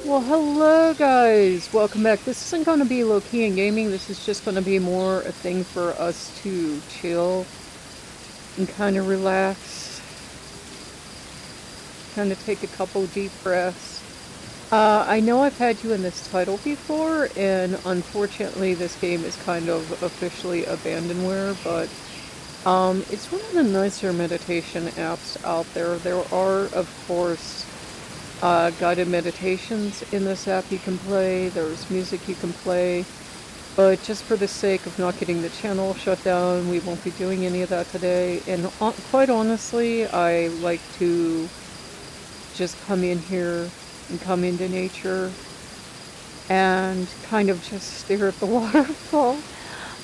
Well, hello guys! Welcome back. This isn't going to be Lokean Gaming. This is just going to be more a thing for us to chill and kind of relax. Kind of take a couple deep breaths. I know I've had you in this title before, and unfortunately this game is kind of officially abandonware, but it's one of the nicer meditation apps out there. There are, of course, guided meditations in this app you can play. There's music you can play. But just for the sake of not getting the channel shut down, we won't be doing any of that today. And quite honestly, I like to just come in here and come into nature and kind of just stare at the waterfall.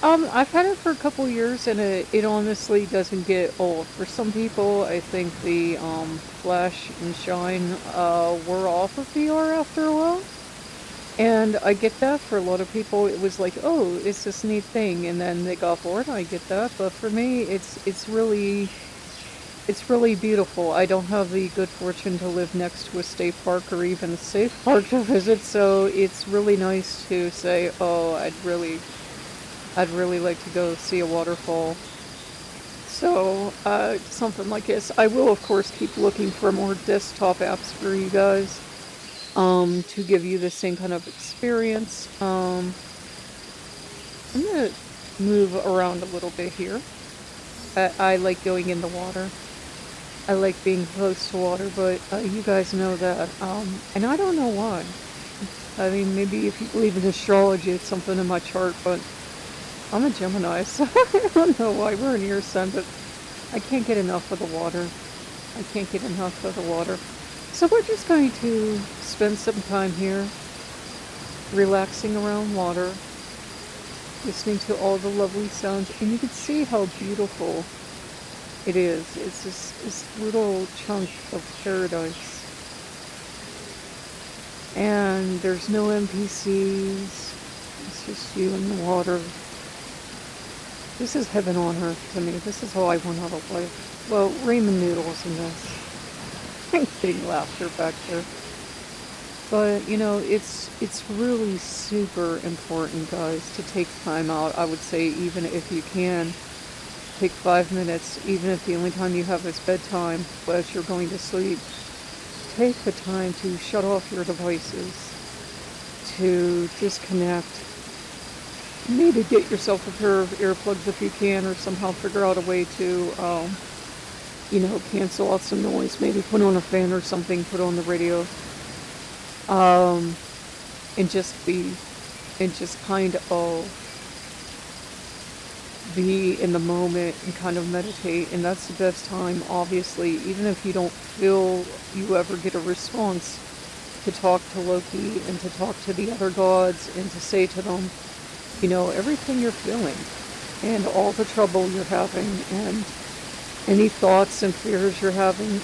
I've had it for a couple years, and it honestly doesn't get old. For some people, I think the flash and shine wore off of VR after a while. And I get that. For a lot of people, it was like, oh, it's this neat thing, and then they got bored. I get that. But for me, it's really beautiful. I don't have the good fortune to live next to a state park or even a safe park to visit, so it's really nice to say, oh, I'd really like to go see a waterfall. So, something like this. I will, of course, keep looking for more desktop apps for you guys, to give you the same kind of experience. I'm gonna move around a little bit here. I like going in the water. I like being close to water, but you guys know that. And I don't know why. I mean, maybe if you believe in astrology, it's something in my chart, but I'm a Gemini, so I don't know why we're an ear sun, but I can't get enough of the water. I can't get enough of the water. So we're just going to spend some time here, relaxing around water, listening to all the lovely sounds, and you can see how beautiful it is. It's just this little chunk of paradise. And there's no NPCs. It's just you and the water. This is heaven on earth to me. This is how I want out of life. Well, ramen noodles and this. I'm getting laughter back there. But, it's really super important, guys, to take time out. I would say, even if you can, take 5 minutes, even if the only time you have is bedtime, as you're going to sleep. Take the time to shut off your devices, to disconnect. Maybe get yourself a pair of earplugs if you can, or somehow figure out a way to, cancel out some noise. Maybe put on a fan or something, put on the radio, and just kind of be in the moment and kind of meditate. And that's the best time, obviously, even if you don't feel you ever get a response, to talk to Loki and to talk to the other gods and to say to them, everything you're feeling and all the trouble you're having and any thoughts and fears you're having.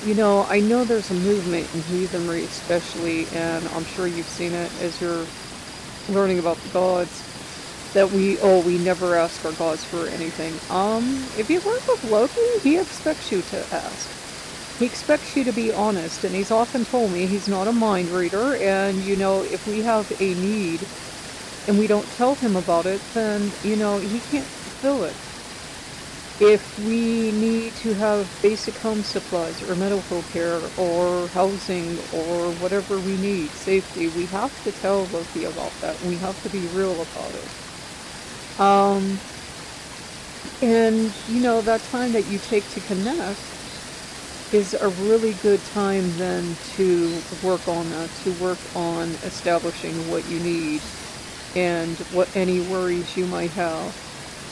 I know there's a movement in heathenry especially, and I'm sure you've seen it as you're learning about the gods, that we never ask our gods for anything. If you work with Loki, he expects you to ask. He expects you to be honest, and he's often told me he's not a mind reader, and if we have a need and we don't tell him about it, then, he can't fulfill it. If we need to have basic home supplies or medical care or housing or whatever we need, safety, we have to tell Loki about that, and we have to be real about it. And, that time that you take to connect is a really good time then to work on that, to work on establishing what you need and what any worries you might have.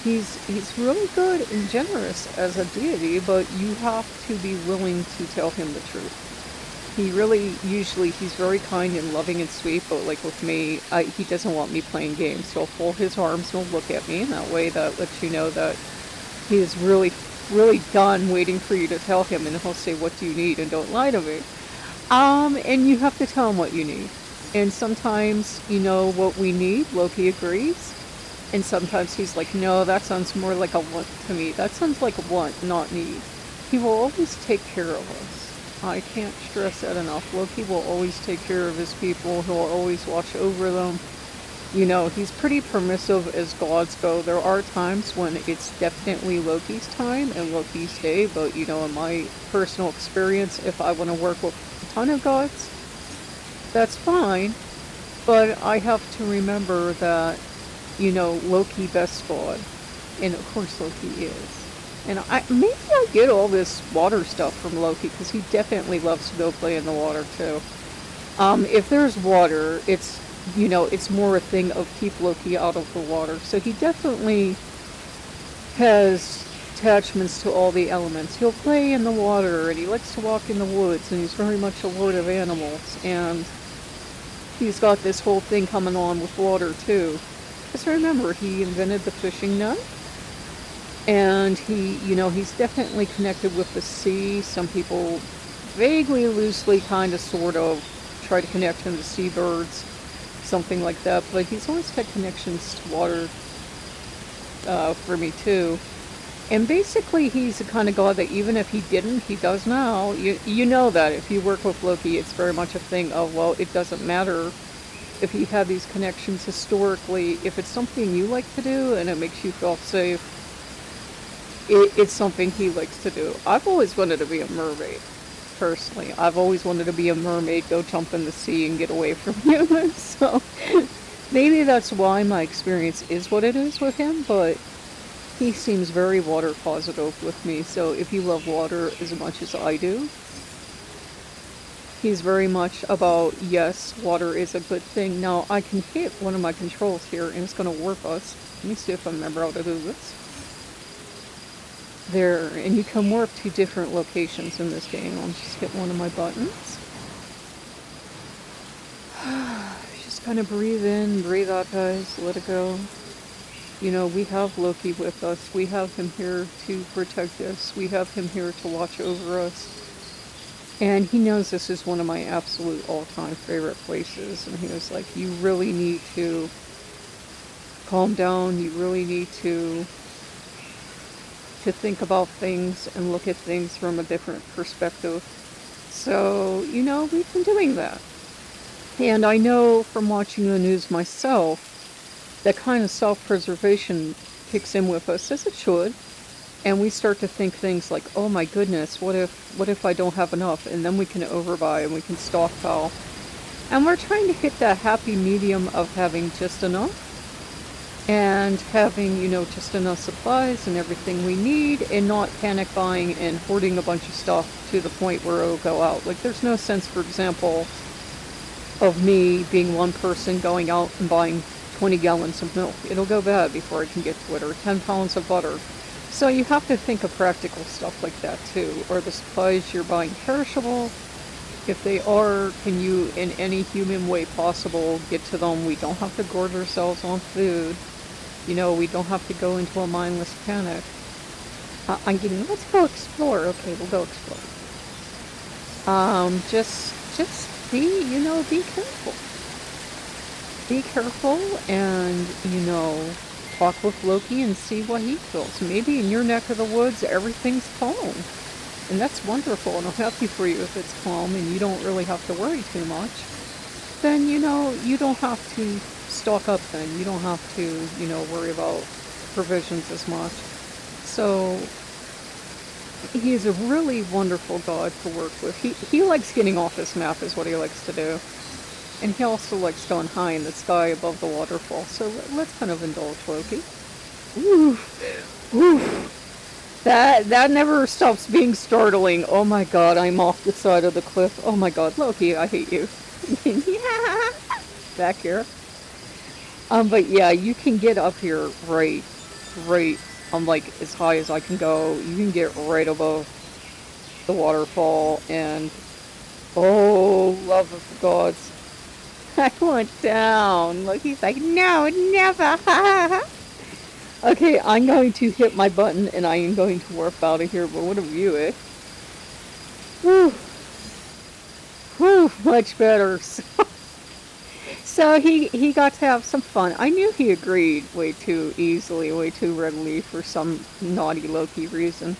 He's really good and generous as a deity, but you have to be willing to tell him the truth. He's very kind and loving and sweet, but like with me, he doesn't want me playing games. He'll fold his arms and he'll look at me in that way that lets you know that he is really, really done waiting for you to tell him, and he'll say, what do you need? And don't lie to me. And you have to tell him what you need. And sometimes, what we need, Loki agrees. And sometimes he's like, no, that sounds more like a want to me. That sounds like a want, not need. He will always take care of us. I can't stress that enough. Loki will always take care of his people. He'll always watch over them. You know, he's pretty permissive as gods go. There are times when it's definitely Loki's time and Loki's day, but you know, in my personal experience, if I want to work with a ton of gods, that's fine. But I have to remember that, you know, Loki best god. And of course Loki is. And maybe I get all this water stuff from Loki, because he definitely loves to go play in the water too. If there's water, it's, you know, it's more a thing of keep Loki out of the water. So he definitely has attachments to all the elements. He'll play in the water, and he likes to walk in the woods, and he's very much a lord of animals. And he's got this whole thing coming on with water too. Because remember, he invented the fishing net. And he, you know, he's definitely connected with the sea. Some people vaguely, loosely, kind of, sort of try to connect him to seabirds, something like that. But he's always had connections to water for me too. And basically, he's the kind of god that even if he didn't, he does now. You know that if you work with Loki, it's very much a thing of, well, it doesn't matter if he had these connections historically. If it's something you like to do and it makes you feel safe, it's something he likes to do. I've always wanted to be a mermaid, personally. I've always wanted to be a mermaid, go jump in the sea and get away from humans. So maybe that's why my experience is what it is with him, but he seems very water positive with me. So if you love water as much as I do, he's very much about, yes, water is a good thing. Now, I can hit one of my controls here and it's going to warp us. Let me see if I remember how to do this. There, and you can warp to different locations in this game. I'll just hit one of my buttons. Just kind of breathe in, breathe out, guys. Let it go. You know, we have Loki with us. We have him here to protect us. We have him here to watch over us. And he knows this is one of my absolute all-time favorite places. And he was like, you really need to calm down. You really need to think about things and look at things from a different perspective. So, you know, we've been doing that. And I know from watching the news myself, that kind of self-preservation kicks in with us, as it should. And we start to think things like, oh my goodness, what if I don't have enough? And then we can overbuy and we can stockpile. And we're trying to hit that happy medium of having just enough. And having, you know, just enough supplies and everything we need, and not panic buying and hoarding a bunch of stuff to the point where it'll go out. Like, there's no sense, for example, of me being one person going out and buying 20 gallons of milk. It'll go bad before I can get to it, or 10 pounds of butter. So you have to think of practical stuff like that too. Are the supplies you're buying perishable? If they are, can you, in any human way possible, get to them? We don't have to gorge ourselves on food. You know, we don't have to go into a mindless panic. I'm getting, let's go explore. Okay, we'll go explore. Just be, you know, be careful. Be careful and, you know, talk with Loki and see what he feels. Maybe in your neck of the woods, everything's calm. And that's wonderful, and I'm happy for you if it's calm and you don't really have to worry too much. Then, you know, you don't have to stock up then. You don't have to, you know, worry about provisions as much. So, he is a really wonderful god to work with. He likes getting off this map is what he likes to do. And he also likes going high in the sky above the waterfall. So let's kind of indulge Loki. Ooh, ooh. That never stops being startling. Oh my god, I'm off the side of the cliff. Oh my god, Loki, I hate you. Yeah. Back here. But yeah, you can get up here right, like as high as I can go. You can get right above the waterfall, and oh, love of the gods. I went down. Loki's like, no, never. Okay, I'm going to hit my button and I am going to warp out of here, but what a view, eh? Whew. Whew, much better. So he got to have some fun. I knew he agreed way too easily, way too readily for some naughty Loki reason.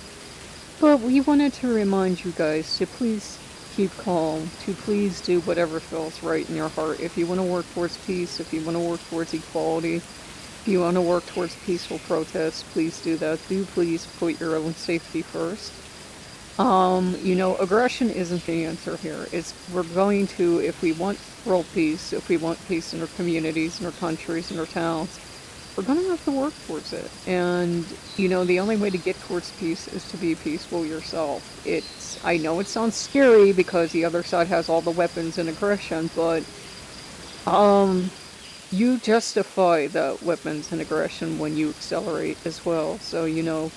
But we wanted to remind you guys to please keep calm, to please do whatever feels right in your heart. If you want to work towards peace, if you want to work towards equality, if you want to work towards peaceful protest, please do that. Do please put your own safety first. Aggression isn't the answer here. We're going to, if we want world peace, if we want peace in our communities, in our countries, in our towns, we're going to have to work towards it. And, the only way to get towards peace is to be peaceful yourself. I know it sounds scary because the other side has all the weapons and aggression, but, you justify the weapons and aggression when you accelerate as well. So,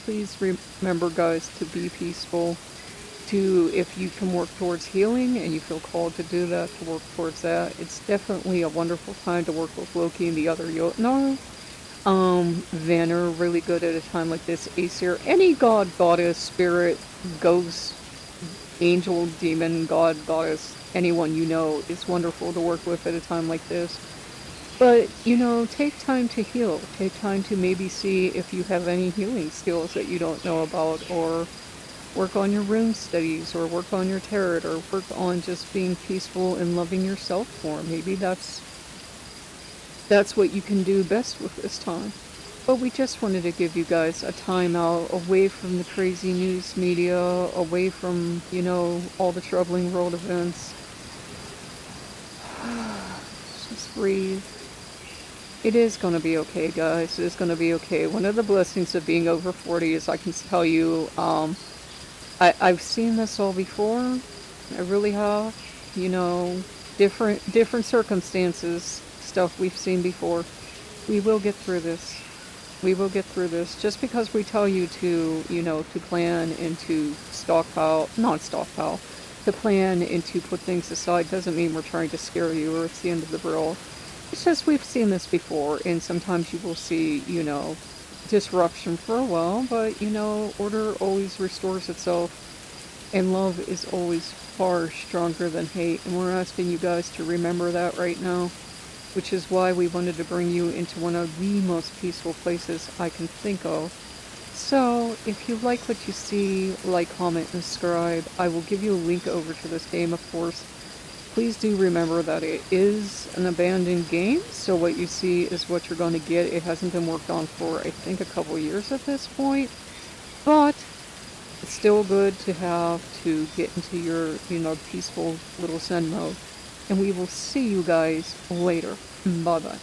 please remember, guys, to be peaceful. If you can work towards healing and you feel called to do that, to work towards that. It's definitely a wonderful time to work with Loki and the other Jotnar. Vanner, really good at a time like this. Aesir, any god, goddess, spirit, ghost, angel, demon, god, goddess, anyone is wonderful to work with at a time like this. But, take time to heal. Take time to maybe see if you have any healing skills that you don't know about, or work on your rune studies, or work on your tarot, or work on just being peaceful and loving yourself more. Maybe that's what you can do best with this time. But we just wanted to give you guys a time out away from the crazy news media, away from, all the troubling world events. Just breathe. It is going to be okay, guys. It is going to be okay. One of the blessings of being over 40 is I can tell you, I've seen this all before. I really have. Different circumstances, stuff we've seen before. We will get through this. We will get through this. Just because we tell you to, to plan and to to plan and to put things aside doesn't mean we're trying to scare you or it's the end of the world. It's just we've seen this before, and sometimes you will see, disruption for a while, but, order always restores itself, and love is always far stronger than hate, and we're asking you guys to remember that right now, which is why we wanted to bring you into one of the most peaceful places I can think of. So, if you like what you see, like, comment, and subscribe. I will give you a link over to this game, of course. Please do remember that it is an abandoned game, so what you see is what you're going to get. It hasn't been worked on for, I think, a couple years at this point, but it's still good to have to get into your, peaceful little Zen mode. And we will see you guys later. Bye-bye.